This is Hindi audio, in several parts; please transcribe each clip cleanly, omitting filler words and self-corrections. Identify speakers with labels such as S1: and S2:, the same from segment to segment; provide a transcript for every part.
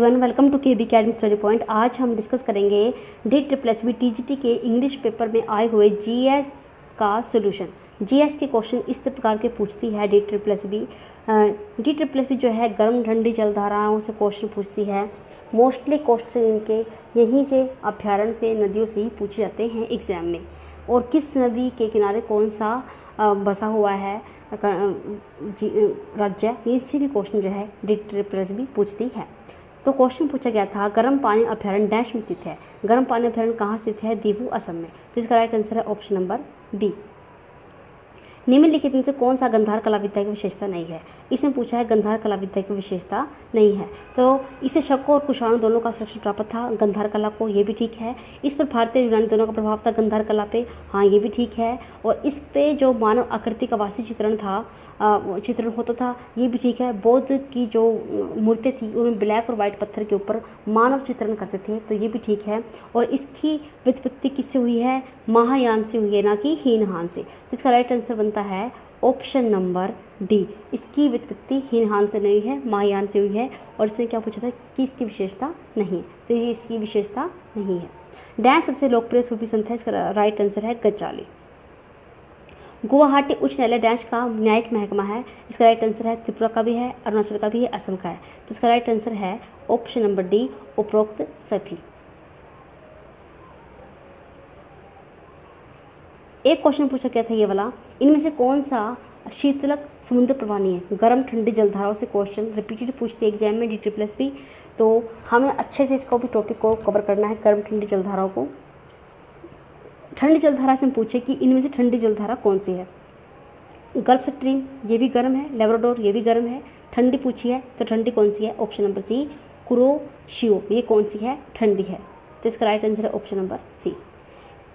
S1: Welcome to KB academy study point. आज हम डिस्कस करेंगे DSSB TGT के इंग्लिश पेपर में आए हुए GS का सॉल्यूशन। GS के क्वेश्चन इस प्रकार के पूछती है DSSB जो है गर्म ठंडी जलधाराओं से क्वेश्चन पूछती है। मोस्टली क्वेश्चन इनके यहीं से अभ्यारण्य से नदियों से ही पूछे जाते हैं एग्जाम में। और किस नदी के किनारे कौन सा बसा हुआ है राज्य, इससे भी क्वेश्चन जो है DSSB पूछती है। तो क्वेश्चन पूछा गया था गर्म पानी अभ्यारण्य डैश में स्थित है। गर्म पानी अभ्यारण्य कहाँ स्थित है? दीवू, असम में। तो इसका राइट आंसर है ऑप्शन नंबर बी। निम्नलिखित में से कौन सा गंधार कला विद्या की विशेषता नहीं है? इसमें पूछा है गंधार कला विद्या की विशेषता नहीं है। तो इसे शकों और कुषाणों दोनों का संरक्षण प्राप्त था गंधार कला को, ये भी ठीक है। इस पर भारतीय यूनानी दोनों का प्रभाव था गंधार कला पे, हाँ ये भी ठीक है। और इस पे जो मानव आकृति का वास्तविक चित्रण होता था, ये भी ठीक है। बौद्ध की जो मूर्ति थी उन्होंने ब्लैक और वाइट पत्थर के ऊपर मानव चित्रण करते थे, तो ये भी ठीक है। और इसकी व्युत्पत्ति किससे हुई है? महायान से हुई है, ना कि हीनयान से। तो इसका राइट आंसर बनता है ऑप्शन नंबर डी। इसकी व्युत्पत्ति हीनयान से नहीं है, महायान से हुई है। और इसने क्या पूछा था कि इसकी विशेषता नहीं है, तो ये इसकी विशेषता नहीं है। डैश सबसे लोकप्रिय सूफी संत है? इसका राइट आंसर है गजाली। गुवाहाटी उच्च न्यायालय डैश का न्यायिक महकमा है? इसका राइट आंसर है त्रिपुरा का भी है, अरुणाचल का भी है, असम का है। तो इसका राइट आंसर है ऑप्शन नंबर डी, उपरोक्त सभी। एक क्वेश्चन पूछा गया था ये वाला, इनमें से कौन सा शीतलक समुद्र प्रवाही है? गर्म ठंडी जलधाराओं से क्वेश्चन रिपीटेड पूछती है एग्जाम में DSSB। तो हमें अच्छे से इसको भी टॉपिक को कवर करना है, गर्म ठंडी जलधाराओं को। ठंडी जलधारा से हम पूछे कि इनमें से ठंडी जलधारा कौन सी है? गल्फ स्ट्रीम, ये भी गर्म है। लेब्राडोर, ये भी गर्म है। ठंडी पूछी है, तो ठंडी कौन सी है? ऑप्शन नंबर सी, कुरोशियो, ये कौन सी है? ठंडी है। तो इसका राइट आंसर है ऑप्शन नंबर सी।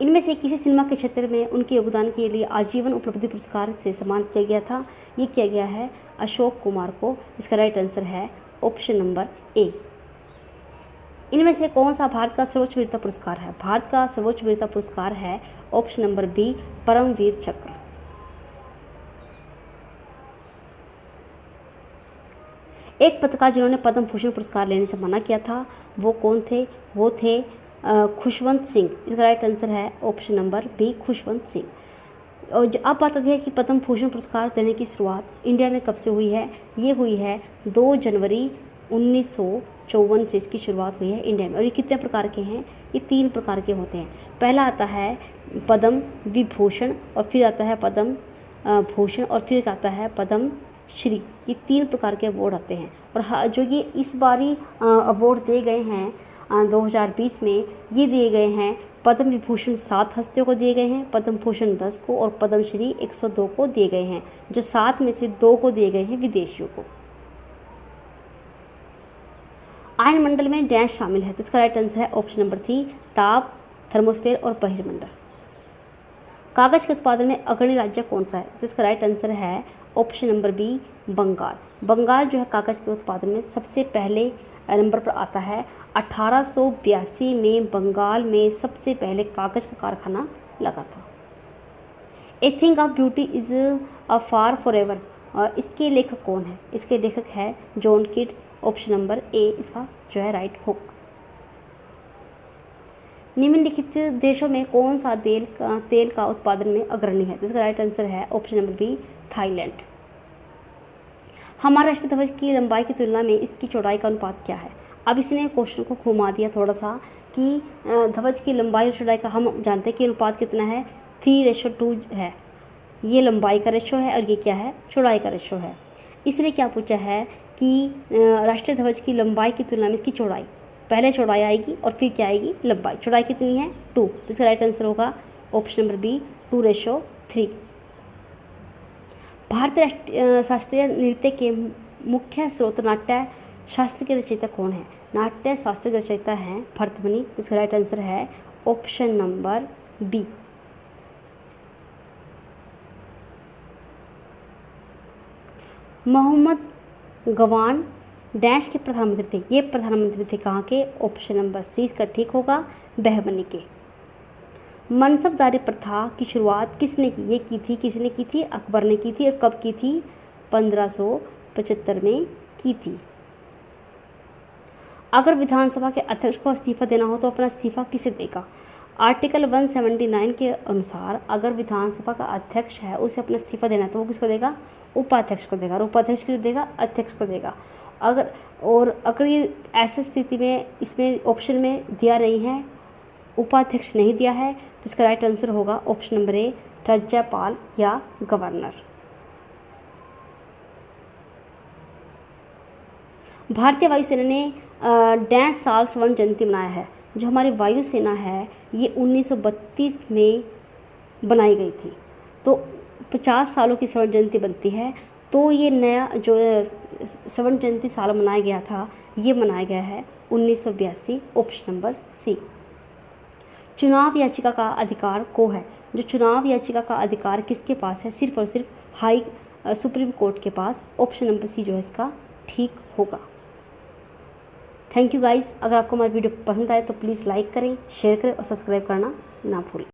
S1: इनमें से किसी सिनेमा के क्षेत्र में उनके योगदान के लिए आजीवन उपलब्धि पुरस्कार से सम्मानित किया गया था? ये किया गया है अशोक कुमार को। इसका राइट आंसर है ऑप्शन नंबर ए। इनमें से कौन सा भारत का सर्वोच्च वीरता पुरस्कार है? भारत का सर्वोच्च वीरता पुरस्कार है ऑप्शन नंबर बी, परमवीर चक्र। एक पत्रकार जिन्होंने पद्म भूषण पुरस्कार लेने से मना किया था, वो कौन थे? वो थे खुशवंत सिंह। इसका राइट आंसर है option number B, Khushwant Singh. और अब बात आती है कि पद्म भूषण पुरस्कार देने की शुरुआत इंडिया में कब से हुई है? ये हुई है 2 जनवरी 1954 से इसकी शुरुआत हुई है इंडिया में। और ये कितने प्रकार के हैं? ये 3 प्रकार के होते हैं। पहला आता है पद्म विभूषण, और फिर आता है पद्म भूषण, और फिर आता है पद्म श्री। ये 3 प्रकार के अवार्ड आते हैं। और जो ये इस बारी अवार्ड दिए गए हैं 2020 में, ये दिए गए हैं पद्म विभूषण 7 हस्तियों को दिए गए हैं, पद्म भूषण 10 को, और पद्म श्री 102 को दिए गए हैं। जो 7 में से 2 को दिए गए हैं विदेशियों को। आयन मंडल में डैश शामिल है? तो इसका राइट आंसर है ऑप्शन नंबर सी, ताप, थर्मोस्फेयर और बहिर्मंडल। कागज के उत्पादन में अग्रणी राज्य कौन सा है? जिसका राइट आंसर है option number B, Bengal. Bengal जो है कागज के उत्पादन में सबसे पहले नंबर पर आता है। 1882 में बंगाल में सबसे पहले कागज का कारखाना लगा था। A thing of beauty is a far for ever, इसके लेखक कौन है? इसके लेखक है John Keats. Option number A इसका जो है राइट होगा। निम्नलिखित देशों में कौन सा तेल का उत्पादन में अग्रणी है? तो इसका राइट आंसर है ऑप्शन नंबर बी, थाईलैंड। हमारे राष्ट्रीय ध्वज की लंबाई की तुलना में इसकी चौड़ाई का अनुपात क्या है? अब इसने क्वेश्चन को घुमा दिया थोड़ा सा कि ध्वज की लंबाई और चौड़ाई का हम जानते हैं कि अनुपात कितना है, 3:2 है। ये लंबाई का रेशो है और ये क्या है? चौड़ाई का रेशो है। इसलिए क्या पूछा है कि राष्ट्रीय ध्वज की लंबाई की तुलना में इसकी चौड़ाई, पहले चौड़ाई आएगी और फिर क्या आएगी? लंबाई। चौड़ाई कितनी है? 2। तो इसका राइट आंसर होगा ऑप्शन नंबर बी, 2:3। भारतीय शास्त्रीय नृत्य के मुख्य स्रोत नाट्य शास्त्र के रचयिता कौन है? नाट्य शास्त्र के रचयिता हैं भरतमुनि। तो इसका राइट आंसर है ऑप्शन नंबर बी। मोहम्मद गवान डैश के प्रधानमंत्री थे? ये प्रधानमंत्री थे कहाँ के? ऑप्शन नंबर सी इसका ठीक होगा, बहमनी के। मनसबदारी प्रथा की शुरुआत किसने की? ये की थी, किसने की थी? अकबर ने की थी। और कब की थी? 1575 में की थी। अगर विधानसभा के अध्यक्ष को इस्तीफा देना हो तो अपना इस्तीफा किसे देगा? आर्टिकल 179 के अनुसार अगर विधानसभा का अध्यक्ष है उसे अपना इस्तीफा देना है तो वो किसको देगा? उपाध्यक्ष को देगा। और उपाध्यक्ष किसको देगा? अध्यक्ष को देगा। अगर ये ऐसी स्थिति में इसमें ऑप्शन में दिया नहीं है, उपाध्यक्ष नहीं दिया है, तो इसका राइट आंसर होगा ऑप्शन नंबर ए, राज्यपाल या गवर्नर। भारतीय वायुसेना ने डैश साल स्वर्ण जयंती मनाया है। जो हमारी वायुसेना है ये 1932 में बनाई गई थी, तो 50 सालों की स्वर्ण जयंती बनती है। तो ये नया जो स्वर्ण जयंती साल मनाया गया था ये मनाया गया है 1982, ऑप्शन नंबर सी। चुनाव याचिका का अधिकार को है। जो चुनाव याचिका का अधिकार किसके पास है? सिर्फ और सिर्फ सुप्रीम कोर्ट के पास। ऑप्शन नंबर सी जो है इसका ठीक होगा। Thank you guys. अगर आपको हमारी वीडियो पसंद आए तो प्लीज़ लाइक करें, शेयर करें और सब्सक्राइब करना ना भूलें।